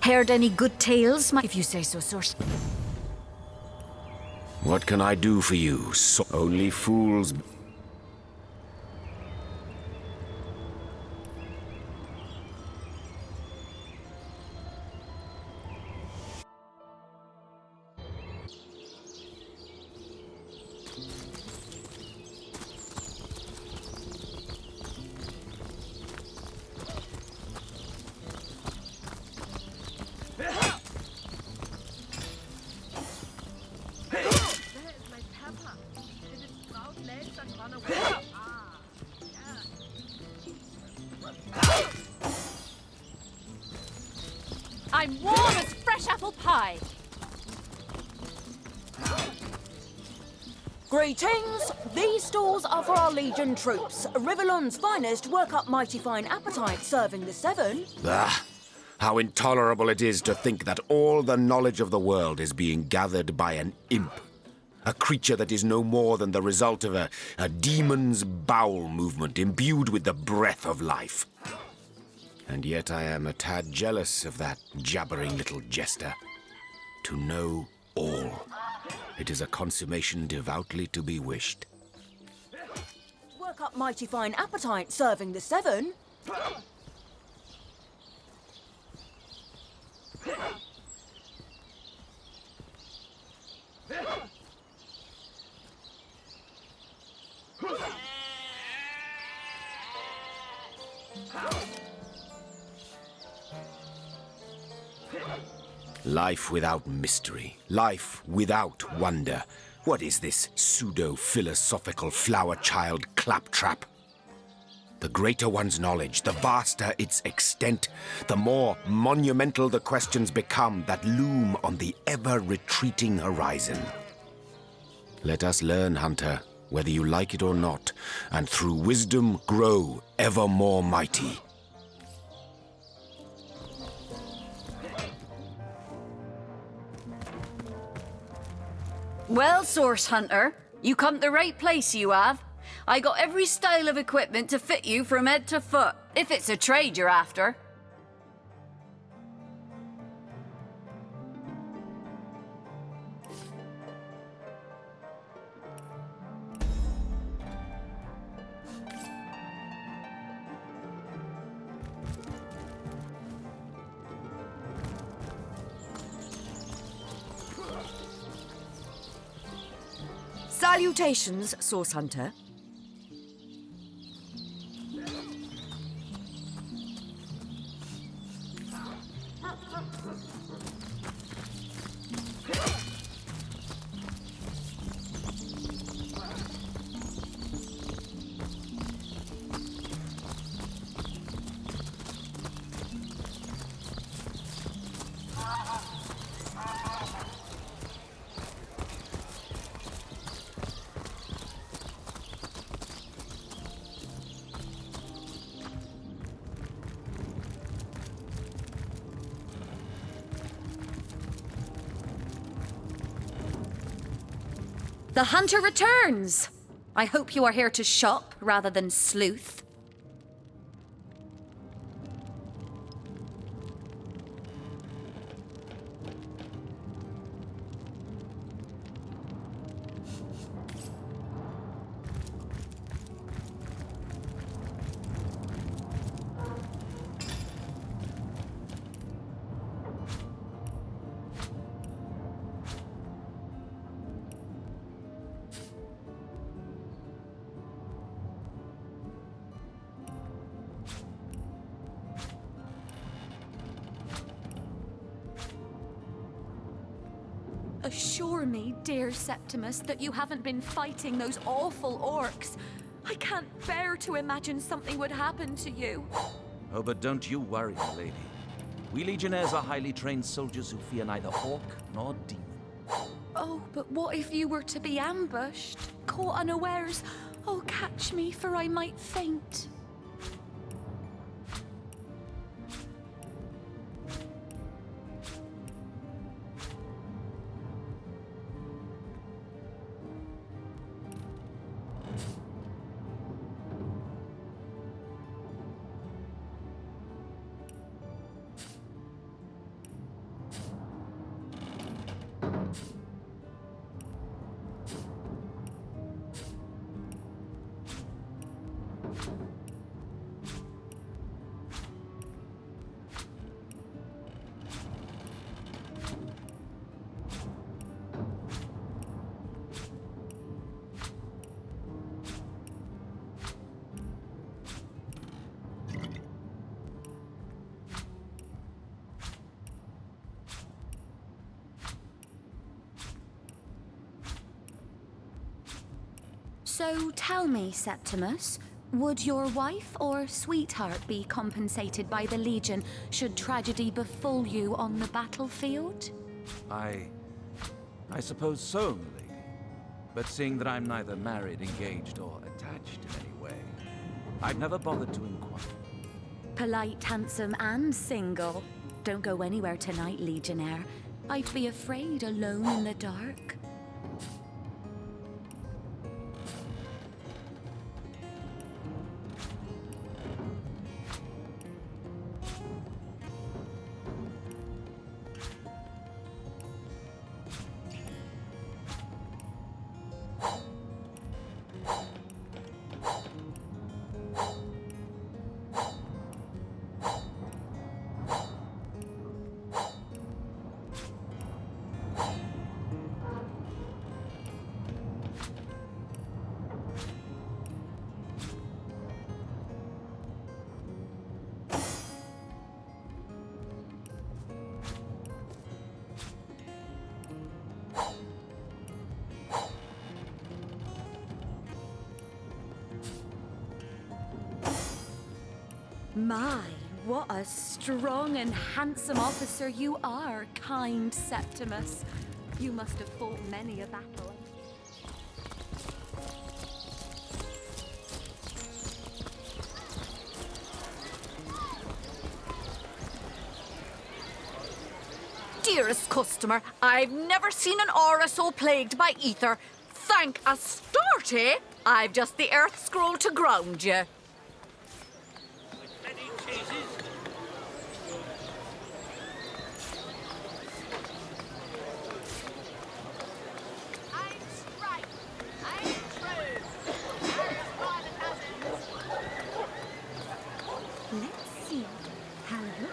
Heard any good tales, if you say so, source? What can I do for you? Only fools... I'm warm as fresh apple pie. Greetings! These stalls are for our Legion troops. Riverland's finest work up mighty fine appetite serving the seven. Ah, how intolerable it is to think that all the knowledge of the world is being gathered by an imp. A creature that is no more than the result of a demon's bowel movement imbued with the breath of life. And yet I am a tad jealous of that jabbering little jester. To know all. It is a consummation devoutly to be wished. Work up mighty fine appetite serving the seven. Life without mystery. Life without wonder. What is this pseudo-philosophical flower-child claptrap? The greater one's knowledge, the vaster its extent, the more monumental the questions become that loom on the ever-retreating horizon. Let us learn, Hunter, whether you like it or not, and through wisdom grow ever more mighty. Well, Source Hunter, you come to the right place, you have. I got every style of equipment to fit you from head to foot, if it's a trade you're after. Salutations, Source Hunter. The hunter returns! I hope you are here to shop rather than sleuth. Assure me, dear Septimus, that you haven't been fighting those awful orcs. I can't bear to imagine something would happen to you. Oh, but don't you worry, my lady. We Legionnaires are highly trained soldiers who fear neither orc nor demon. Oh, but what if you were to be ambushed, caught unawares? Oh, catch me, for I might faint. So tell me, Septimus, would your wife or sweetheart be compensated by the Legion should tragedy befall you on the battlefield? I suppose so, milady. But seeing that I'm neither married, engaged, or attached in any way, I've never bothered to inquire. Polite, handsome, and single. Don't go anywhere tonight, Legionnaire. I'd be afraid alone in the dark. My, what a strong and handsome officer you are, kind Septimus. You must have fought many a battle. Dearest customer, I've never seen an aura so plagued by ether. Thank Astarte, I've just the earth scroll to ground you. Let's see. Halibut,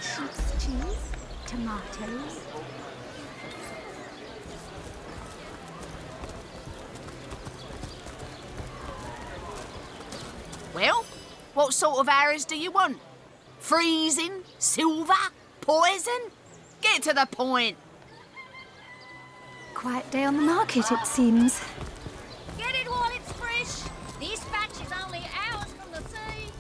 sheep's cheese, tomatoes. Well, what sort of arrows do you want? Freezing? Silver? Poison? Get to the point. Quiet day on the market, it seems. Get it while it's fresh. This batch is only hours from the sea.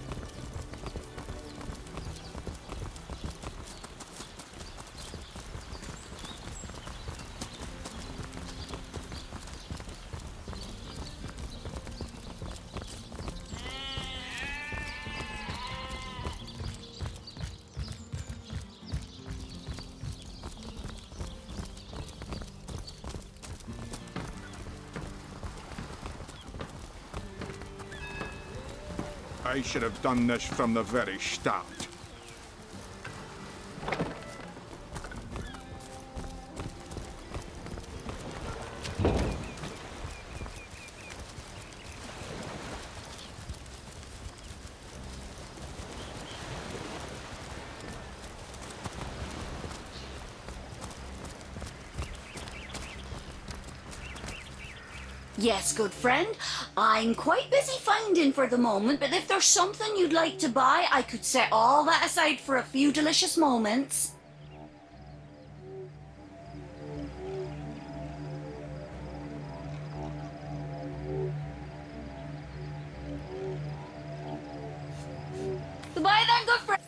I should have done this from the very start. Yes, good friend. I'm quite busy finding for the moment, but if there's something you'd like to buy, I could set all that aside for a few delicious moments. Goodbye then, good friend.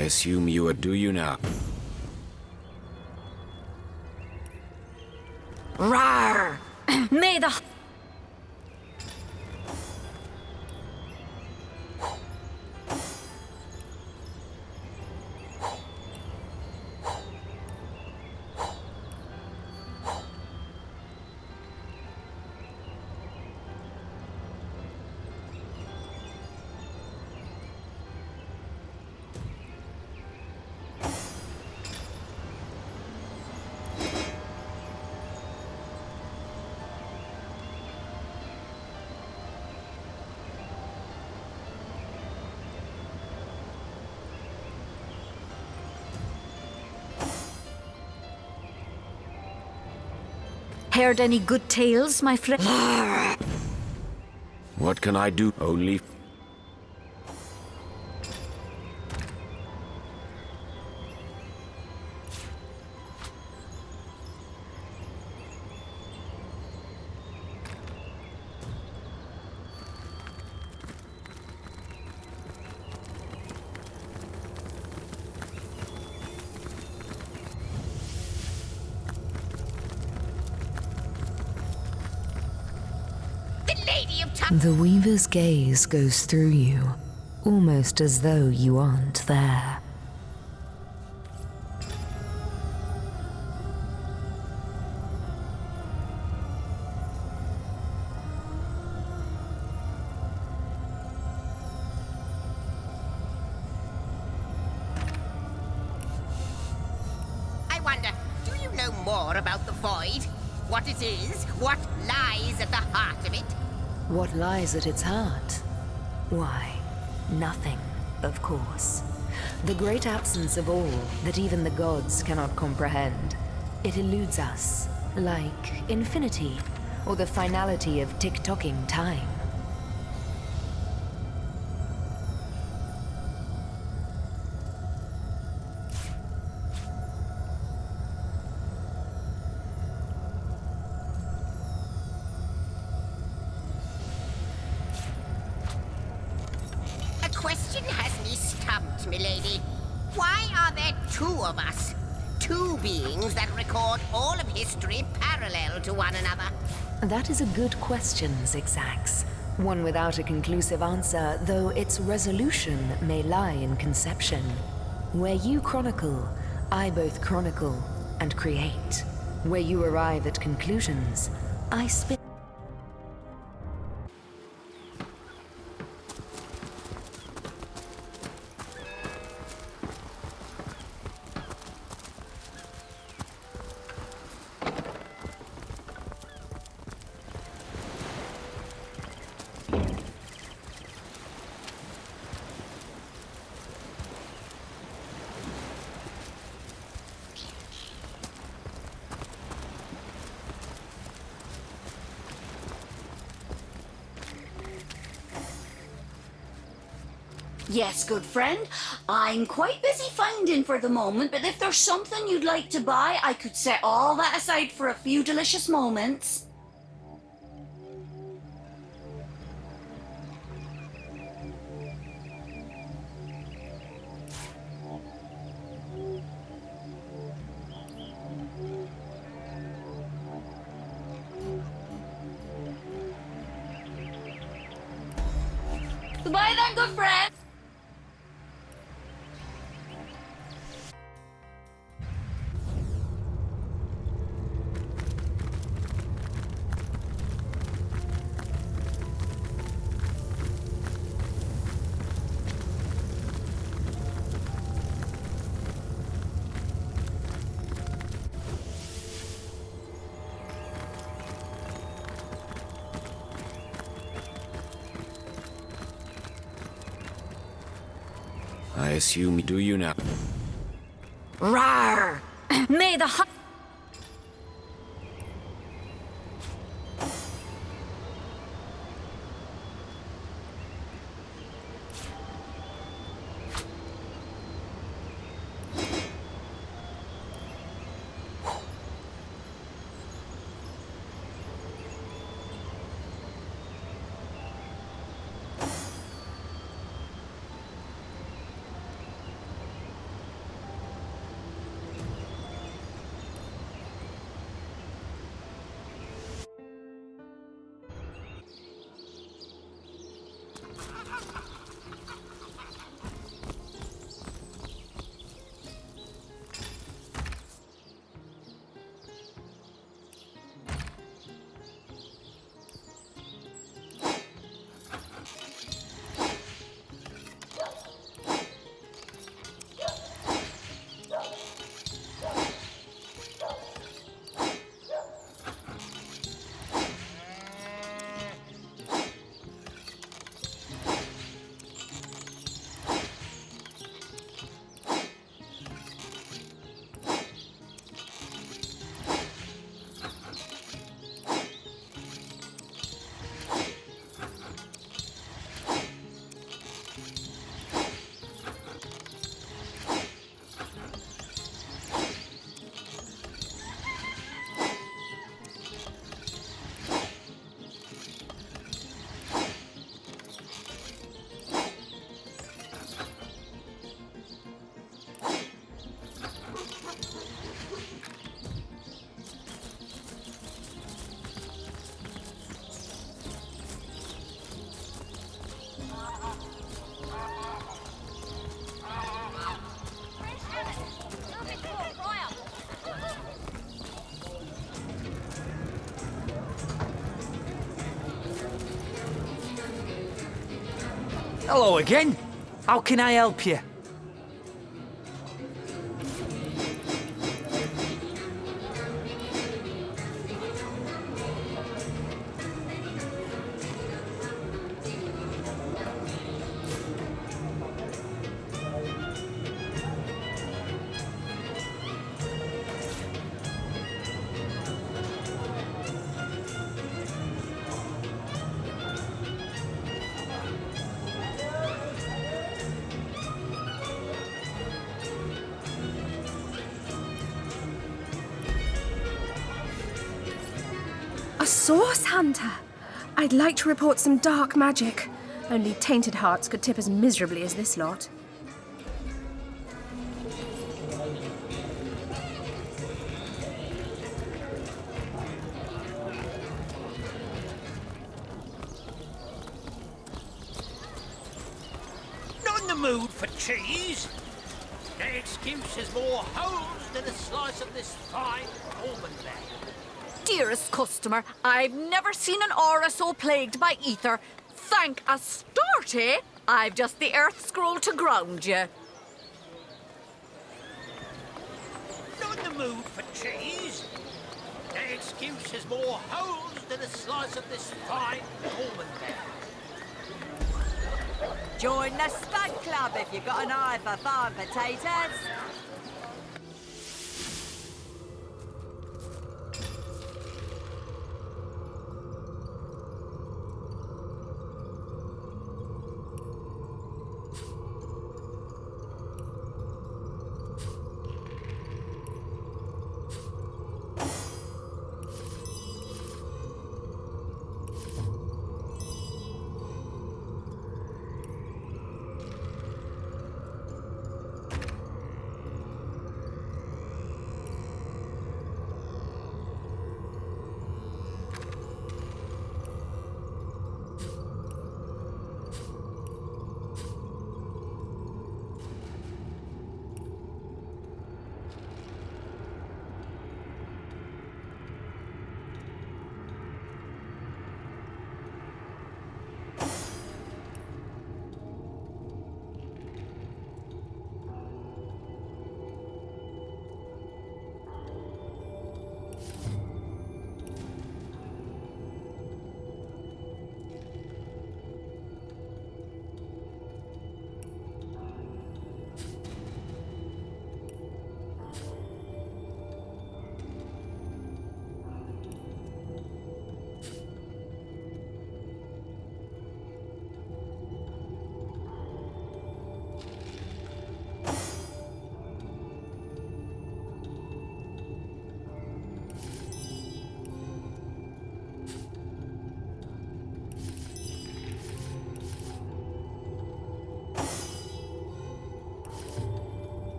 I assume you are, do you now? Rawr! May the... heard any good tales, my friend? What can I do? Only... The Weaver's gaze goes through you, almost as though you aren't there. I wonder, do you know more about the Void? What it is? What lies at the heart of it? What lies at its heart? Why, nothing, of course. The great absence of all that even the gods cannot comprehend. It eludes us, like infinity, or the finality of tick-tocking time. Question has me stumped, milady. Why are there two of us? Two beings that record all of history parallel to one another. That is a good question, Zigzags. One without a conclusive answer, though its resolution may lie in conception. Where you chronicle, I both chronicle and create. Where you arrive at conclusions, I spin. Yes, good friend. I'm quite busy finding for the moment, but if there's something you'd like to buy, I could set all that aside for a few delicious moments. Goodbye then, good friend. I assume do you now? Rawr! May the Hello again. How can I help you? A source hunter? I'd like to report some dark magic. Only tainted hearts could tip as miserably as this lot. Not in the mood for cheese. The excuse is more holes than a slice of this fine almond there. Dearest customer, I've never seen an aura so plagued by ether. Thank Astarte, I've just the earth scroll to ground you. Not in the mood for cheese. The excuse is more holes than a slice of this fine almond there. Join the stud club if you've got an eye for farm potatoes.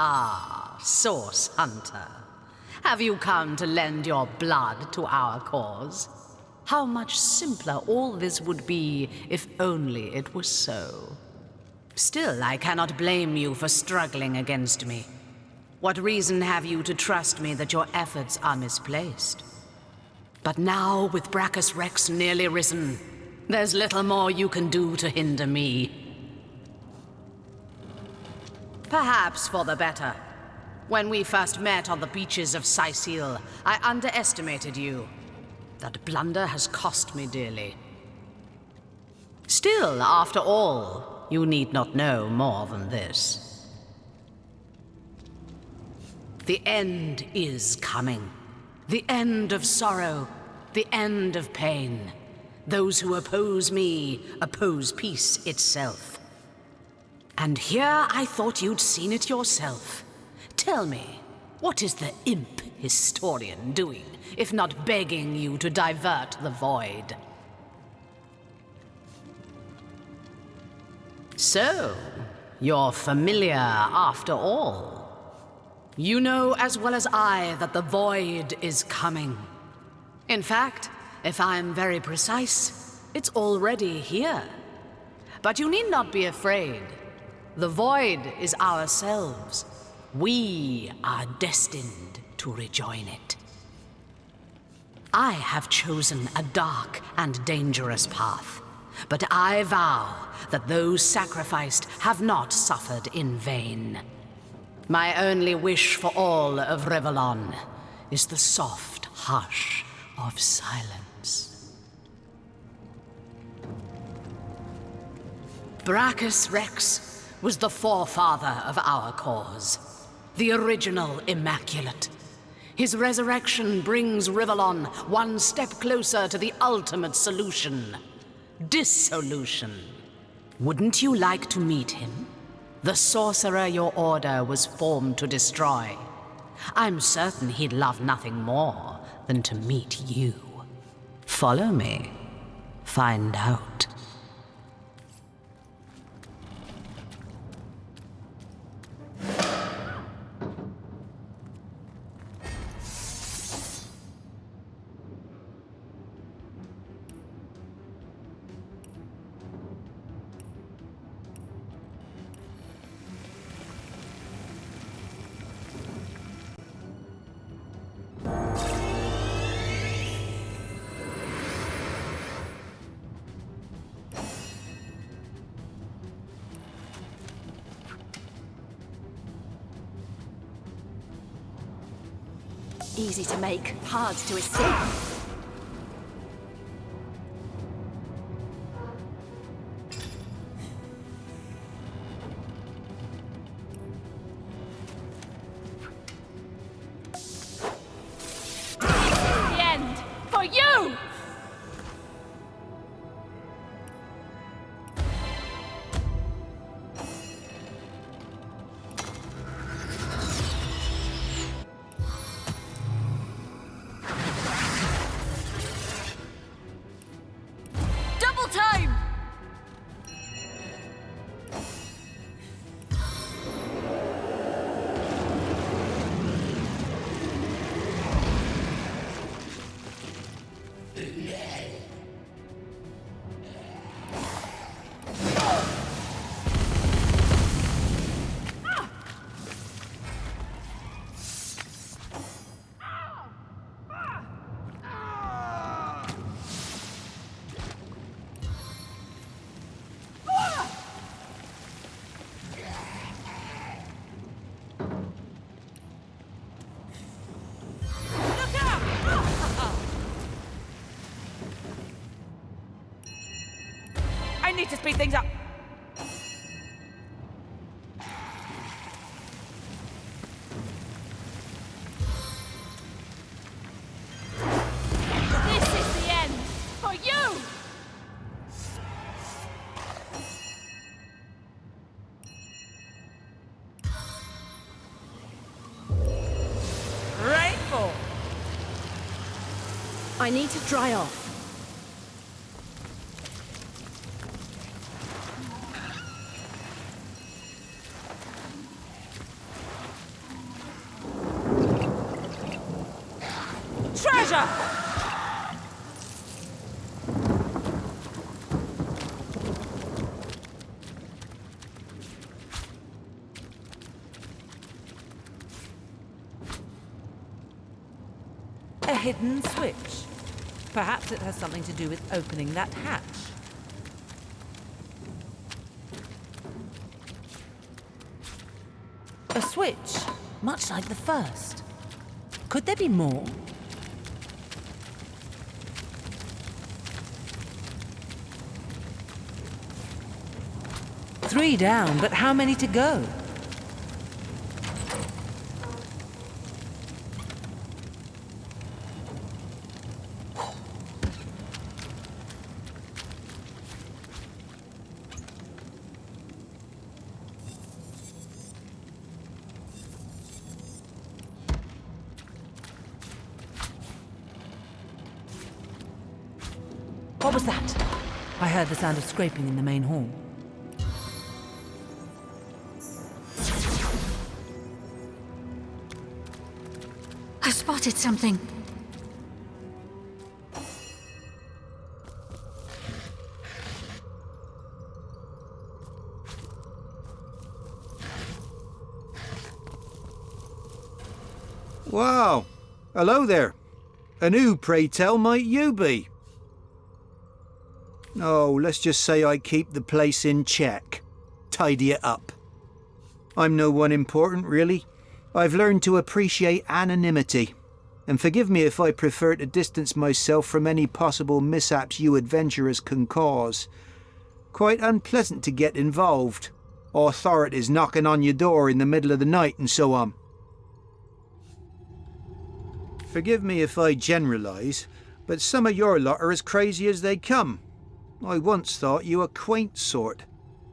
Ah, Source Hunter. Have you come to lend your blood to our cause? How much simpler all this would be if only it were so. Still, I cannot blame you for struggling against me. What reason have you to trust me that your efforts are misplaced? But now, with Brachus Rex nearly risen, there's little more you can do to hinder me. Perhaps for the better. When we first met on the beaches of Sicile, I underestimated you. That blunder has cost me dearly. Still, after all, you need not know more than this. The end is coming. The end of sorrow, the end of pain. Those who oppose me oppose peace itself. And here I thought you'd seen it yourself. Tell me, what is the imp historian doing, if not begging you to divert the void? So, you're familiar after all. You know as well as I that the void is coming. In fact, if I'm very precise, it's already here. But you need not be afraid. The void is ourselves. We are destined to rejoin it. I have chosen a dark and dangerous path, but I vow that those sacrificed have not suffered in vain. My only wish for all of Rivellon is the soft hush of silence. Brachus Rex was the forefather of our cause, the original Immaculate. His resurrection brings Rivellon one step closer to the ultimate solution: dissolution. Wouldn't you like to meet him? The sorcerer your order was formed to destroy. I'm certain he'd love nothing more than to meet you. Follow me. Find out. Easy to make, hard to escape. The end for you! I need to speed things up. This is the end for you! Rainfall. I need to dry off. treasure! A hidden switch. Perhaps it has something to do with opening that hatch. A switch, much like the first. Could there be more? Three down, but how many to go? What was that? I heard the sound of scraping in the main hall. I spotted something. Wow. Hello there. And who, pray tell, might you be? Oh, let's just say I keep the place in check. Tidy it up. I'm no one important, really. I've learned to appreciate anonymity. And forgive me if I prefer to distance myself from any possible mishaps you adventurers can cause. Quite unpleasant to get involved. Authorities knocking on your door in the middle of the night and so on. Forgive me if I generalise, but some of your lot are as crazy as they come. I once thought you a quaint sort,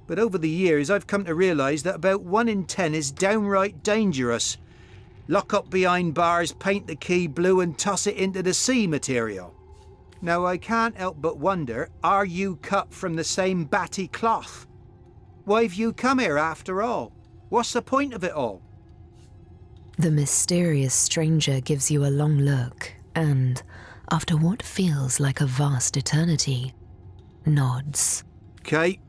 but over the years I've come to realise that about 1 in 10 is downright dangerous. Lock up behind bars, paint the key blue and toss it into the sea material. Now I can't help but wonder, are you cut from the same batty cloth? Why've you come here after all? What's the point of it all? The mysterious stranger gives you a long look and, after what feels like a vast eternity, nods. Okay.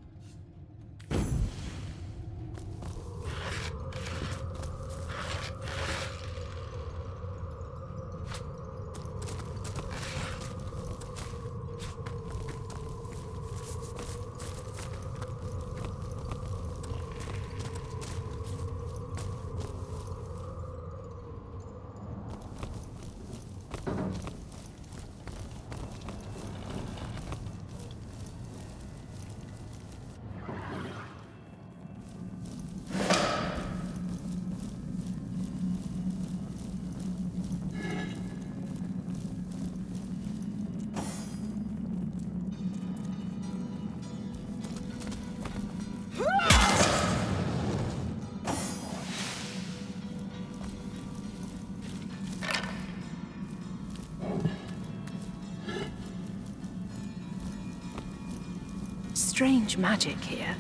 Strange magic here.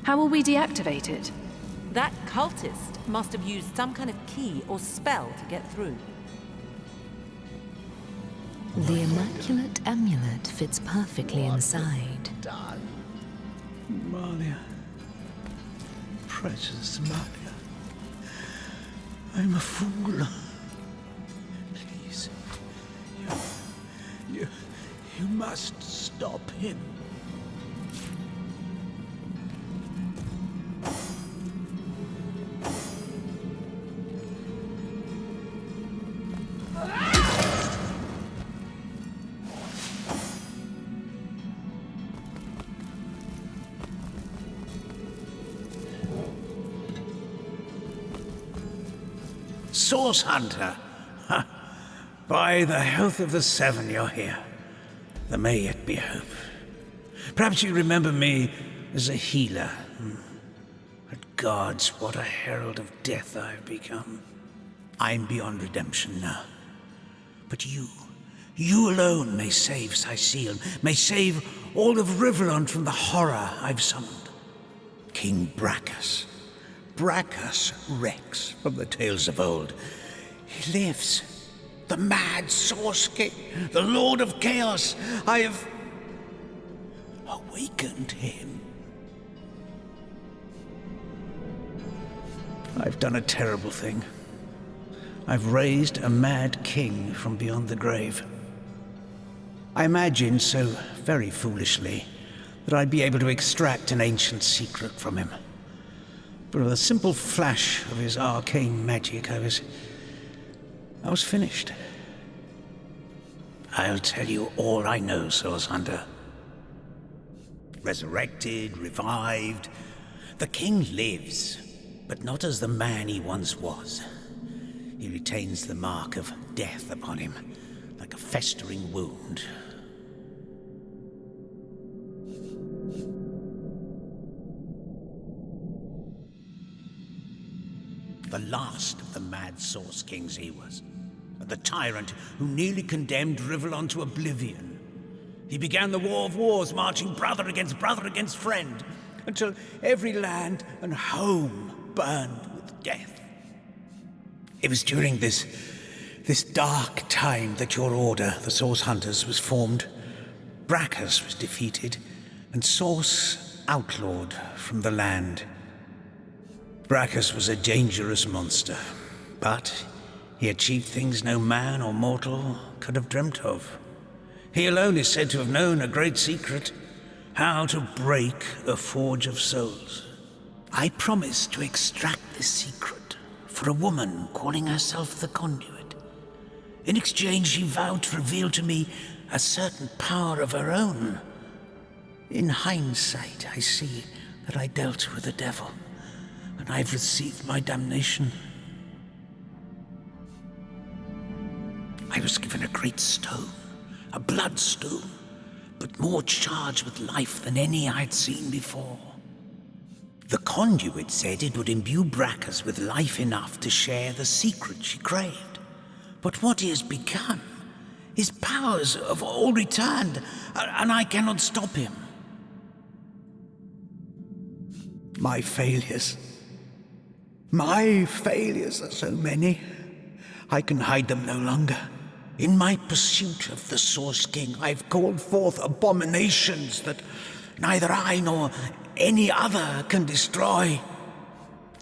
How will we deactivate it? That cultist must have used some kind of key or spell to get through. The immaculate amulet fits perfectly inside. Malia. Precious Malia. I'm a fool. Please. You must stop him. Source Hunter. Ha. By the health of the Seven, you're here. There may yet be hope. Perhaps you remember me as a healer. But gods, what a herald of death I've become. I'm beyond redemption now. But you alone may save Sicile, may save all of Rivellon from the horror I've summoned. King Brachus. Brachus Rex from the tales of old. He lives. The mad Source King, the Lord of Chaos. I have awakened him. I've done a terrible thing. I've raised a mad king from beyond the grave. I imagined so very foolishly that I'd be able to extract an ancient secret from him. But with a simple flash of his arcane magic, I was finished. I'll tell you all I know, Source Hunter. Resurrected, revived, the king lives, but not as the man he once was. He retains the mark of death upon him, like a festering wound. The last of the mad Source Kings he was. The tyrant who nearly condemned Rivellon to oblivion. He began the War of Wars, marching brother against friend, until every land and home burned with death. It was during this dark time that your order, the Source Hunters, was formed. Brachus was defeated, and Source outlawed from the land. Brachus was a dangerous monster, but he achieved things no man or mortal could have dreamt of. He alone is said to have known a great secret, how to break a forge of souls. I promised to extract this secret for a woman calling herself the Conduit. In exchange, she vowed to reveal to me a certain power of her own. In hindsight, I see that I dealt with the devil, and I've received my damnation. I was given a great stone, a bloodstone, but more charged with life than any I'd seen before. The Conduit said it would imbue Brachus with life enough to share the secret she craved. But what he has become, his powers have all returned, and I cannot stop him. My failures are so many, I can hide them no longer. In my pursuit of the Source King, I've called forth abominations that neither I nor any other can destroy.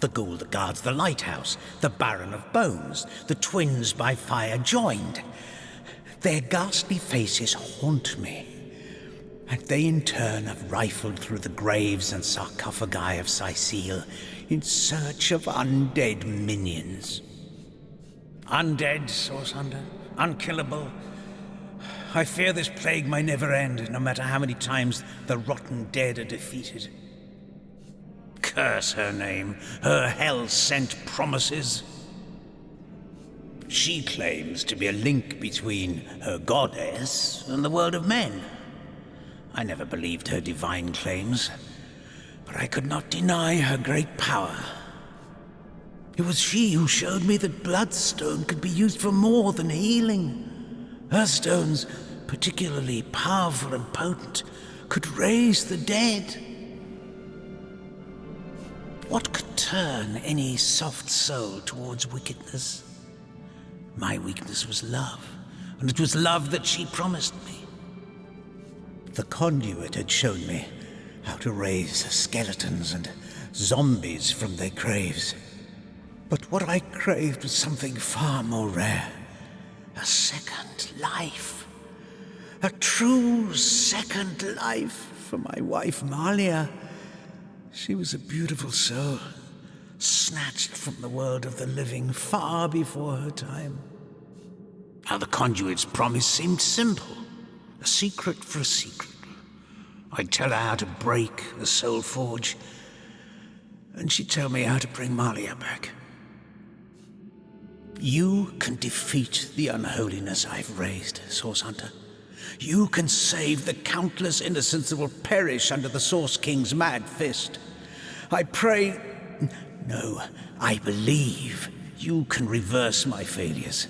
The ghoul that guards the lighthouse, the Baron of Bones, the twins by fire joined. Their ghastly faces haunt me, and they in turn have rifled through the graves and sarcophagi of Sicile in search of undead minions. Undead, Source Hunter, unkillable. I fear this plague may never end, no matter how many times the rotten dead are defeated. Curse her name, her hell-sent promises. She claims to be a link between her goddess and the world of men. I never believed her divine claims, but I could not deny her great power. It was she who showed me that Bloodstone could be used for more than healing. Her stones, particularly powerful and potent, could raise the dead. What could turn any soft soul towards wickedness? My weakness was love, and it was love that she promised me. The Conduit had shown me how to raise skeletons and zombies from their graves. But what I craved was something far more rare. A second life. A true second life for my wife, Malia. She was a beautiful soul, snatched from the world of the living far before her time. Now the Conduit's promise seemed simple. A secret for a secret. I'd tell her how to break the soul forge, and she'd tell me how to bring Malia back. You can defeat the unholiness I've raised, Source Hunter. You can save the countless innocents that will perish under the Source King's mad fist. I pray... No, I believe you can reverse my failures.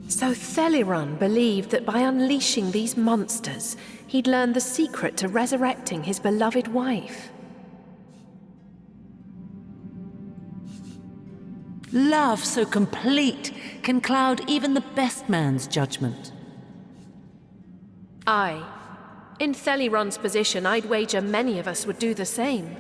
So Theliron believed that by unleashing these monsters, he'd learn the secret to resurrecting his beloved wife. Love so complete can cloud even the best man's judgment. Aye. In Theliron's position, I'd wager many of us would do the same.